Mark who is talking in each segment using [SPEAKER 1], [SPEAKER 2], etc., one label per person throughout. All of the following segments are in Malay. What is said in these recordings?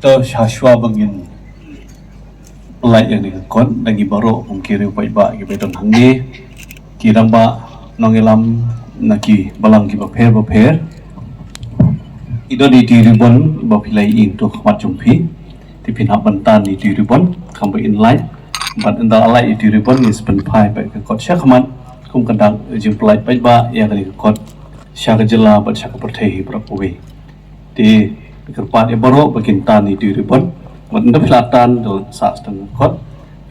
[SPEAKER 1] Dr. Shashwa bangin pelai yang dikon lagi baru mungkin rupai ba ki beton hangge kirang ba nongelam naki balang ki baper ido di diribon ba pilai in to khmat jumpi tipin habantan di diribon kambo in line bat enda alai di diribon is pen pai ba ka kot syakman kum kadang jing pelai pai ba yang ni kot syak jela bat syak perthei prapowe di kerpat e baru bagintan di diribon Manda filatan do saat setengah kot,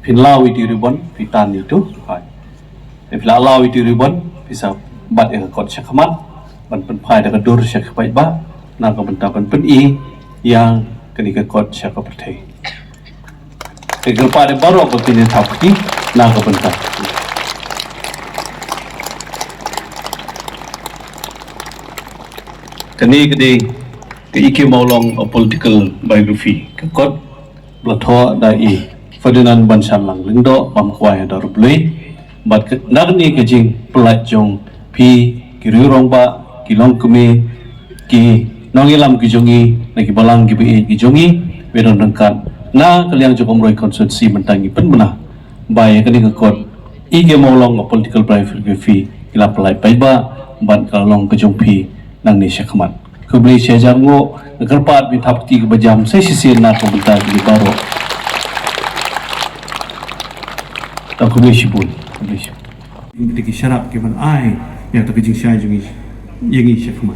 [SPEAKER 1] filau itu ribbon, fitan itu, hai. Filau itu ribbon, bisa bat yang kot syakmat, ban penpai dengan dur syak baik ba, naga bentakan peni yang ketika kot syak pertai. Kegal pada baru begini tapi naga bentak. Kini keiki maulong political biography kekot Blatho dai Ferdinand Bansan lang lindo pamkwai dar blui bat nagni ke jing pelat jong pi kirurong ba kilong kumi ki nongilam ki jongi nagi balang ki bi ki jongi bedon dengkan na kaliang jong omroi konstitusi mentangi pen menah bai kani kekot ige maulong political biography kila pelai paiba ban kalong ke jong pi nang ni syakmat kebeli syajar ngo kerpat bitapti ke bejam saya sisir na komentar di baru tak kebeli sibun ini syarat keman ai yang tak kejing syai jungi yang ini syakmat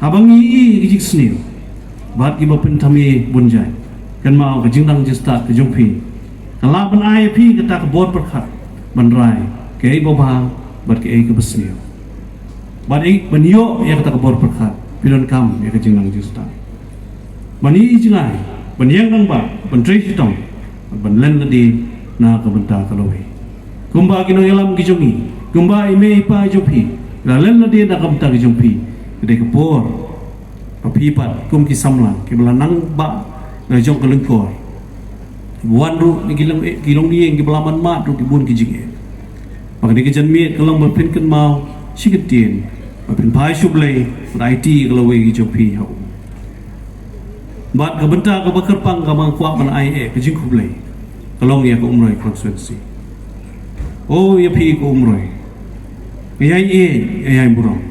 [SPEAKER 1] abang ini kejing senil bat ki bapen tami bunjai kan mau kejing dang jesta ke jumpi kalau ban ai pi kata ke bot perkat banrai ke bobha bat ke ke besnil bat banyo yang kata ke bot perkat pilon kam ya kejing nang justa bani jingai baniang nang ba bantri sitong ban len di na ka benta kalowe kumba kino yalam kijongi kumba ime pa jopi la len di na ka benta kijompi gede kepor papipat kum ki samlang ki belanang ba na jong kelengkor buan ru ni kilong ni ki belaman mat ru ki bun ki jinge maka di kejan mi kelong berpin ken mau siketin berpin pai sublei IT kalau we jopi hau bat ka benta ka bakerpang ka mang kwa ban ai ke jing kublei kalong ya ko umroi konstitusi oh ya pi ko umroi ai burong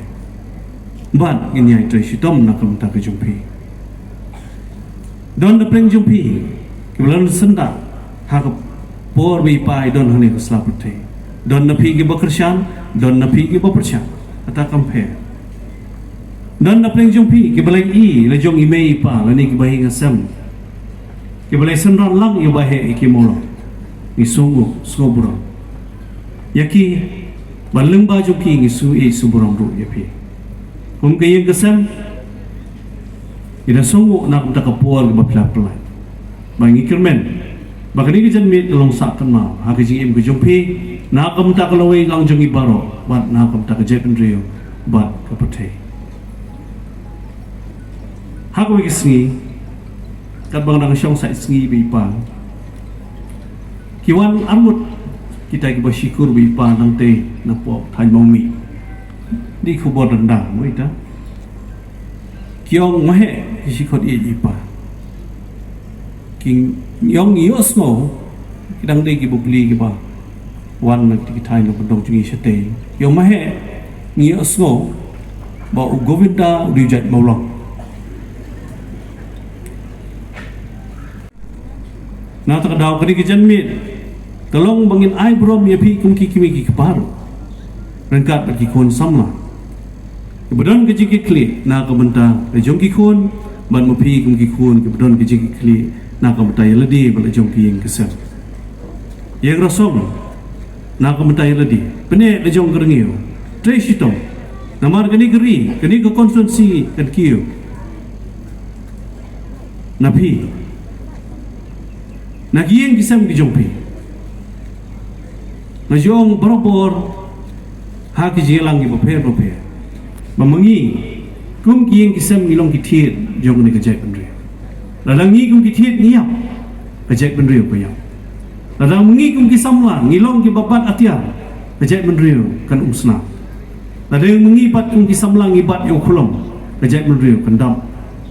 [SPEAKER 1] bat ngin ai trai sitom na ka benta ka jumpi don na preng jumpi ke bulan senda ha ka por bi pai don hane ko slapte don na pi ki bakershan don na pi ki bapershan ata compare dan na pleng jumpi ke balai i le jong imei pa la ni ke bahi ngasam ke balai senron lang i bahe ki molo ni sungu skobro yaki baleng ba jumpi ni su e subrong ru yapi kum ke yang kesam ida sungu nak ta kapor ke bapla pla bangi kermen bagani ke janmi long sak kan ma ha ke jing im ke jumpi na kam ta kalawe lang jong i baro bat na kam ta ke jepen rio bat ka pathe Hago kisngi kat bang nang syong sai sngi bi pa kiwan amut kita ki bersyukur bi pa nang te na po thai momi di khubor rendang mo ita kiong mahe kisikot i pa king yong yosmo kidang de ki bubli ki ba wan na ki thai no dong chung i sate yong mahe ngi osmo ba govinda rijat maulong na tak daw kini kijan mit kalong bangin ai brom ya pi kum ki kimi ki keparu rengkat ki kon samla kebetulan ki ki kli na ka benta jong ki kon ban mo pi kum ki kon kebetulan ki ki kli na ka benta yeladi bal jong ki yang kesar yang rasom na ka benta yeladi pene le jong kerengio tre sitong namar kini geri kini ke konstitusi kan kiyo napi Nagiyen kisam ki jompi na jong barobor ha ki jelang ki bope mamangi kum ki kisam ngilong ki thiet jong ne ka jai pendri la langi kum ki thiet niap ka jai pendri ko yam la langi kum ki samla ngilong ki babat atiar ka jai pendri kan usna la deng mengi pat kum ki samla ngibat yo khulom ka jai pendri kan dam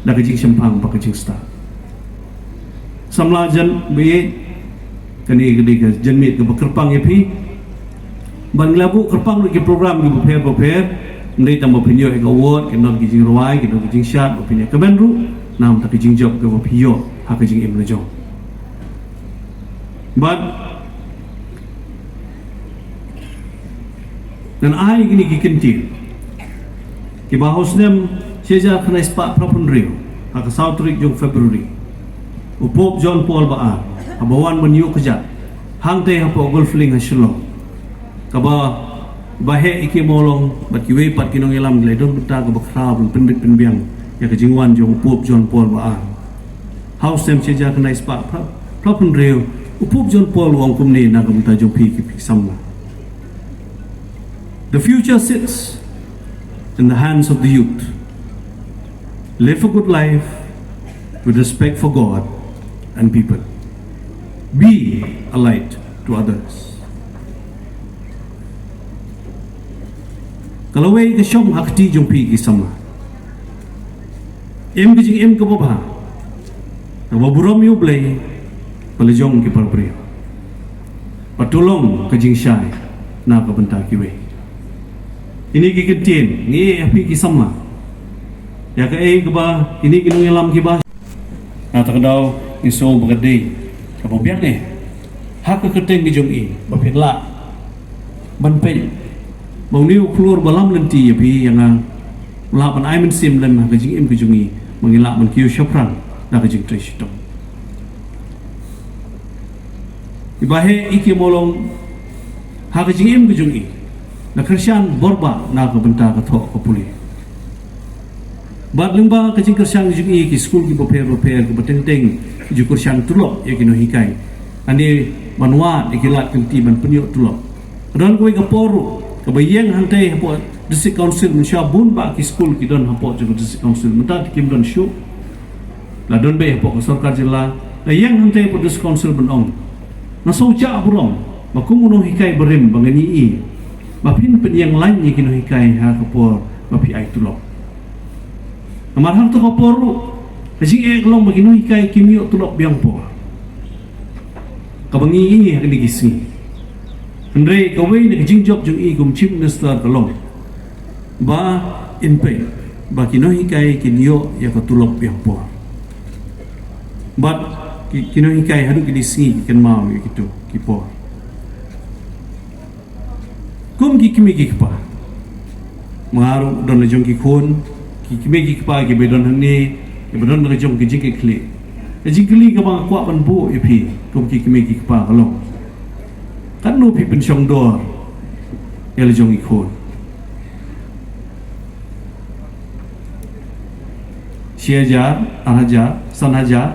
[SPEAKER 1] dah kejing sempang pak kejing start samlajan be kani ke jenmit ke kerpang epi ban labu kerpang ke program ke prepare ndai tambah pinyo ke award ke non kejing ruai ke non kejing shat opini ke benru nam tak kejing job ke pinyo ha kejing im lejong but dan ai gini kikentil ki bahosnem seja kena ispa propun rio ha ke South Rick jong February upop John Paul ba abawan menyu kejat hang te hapo golfling hasilong kaba bahe iki molong bat kiwe pat kinong ilam le don beta ka bakra bun penbit penbiang ya ke jingwan jong upop John Paul ba house sem seja kena ispa propun rio upop John Paul wong kumni na ka beta jong pi ki samma. The future sits in the hands of the youth. Live a good life with respect for God and people. Be a light to others. Kalau wei ke syong hakti jong pi ki sama. Em ke jing em ke baba. Wa burom yu blai pelejong ki parpri. Patulong ke jing syai na ka benta ki wei. Ini ki ketin ni api ki sama. Ya ke ke ba ini kinong ilam ki ba. Na takdaw iso bagadi. Kamu biang ni, hak keteng di jong i, bapin la, banpen, bang niu keluar balam lenti ya pi yang la ban ai men sim lem hak jing im ke jong i, mengilak men kiu syapran, dah ke jing tres tong. Ibahe iki molong hak jing im ke jong i, na Kristian borba na ke benta ke thok ke puli. Bat lengba ke jing Kristian jong i ki school ki prepare ke beteng-teng ju Kristian tulok ya kino hikai ane manwa ikilat kenti ban penyok tulok dan kowe ke poru ke bayeng hantai hapo district council mensyabun ba ki school ki don hapo ju district council menta kim don show la don be hapo ke sarkar jilla la yang hantai hapo district council benong na soja burom makumuno hikai berim bangani i mapin penyang lain ya kino hikai ha ke por mapi ai tulok amarham to ke poru Kasi long magino hikay kimyo tulok biyang po. Kabangi ini akan digising. Andre kaway nagjingjok jung i kum chief minister kalong. Ba inpay ba kino hikay kinyo ya katulok biyang po. But kino hikay hanu kidising kan mau gitu kipo. Kum kikimi kikpa. Mengaruh don jong kikun kikimi kikpa kibedon hani Ibadan nak jom ke jing kli. Jing kli ke bang kuat ban bu ipi. Kom ki kemi ki pa kalau. Kan no pi pen syong dor. Ya le jong ikon. Siajar, anaja, sanaja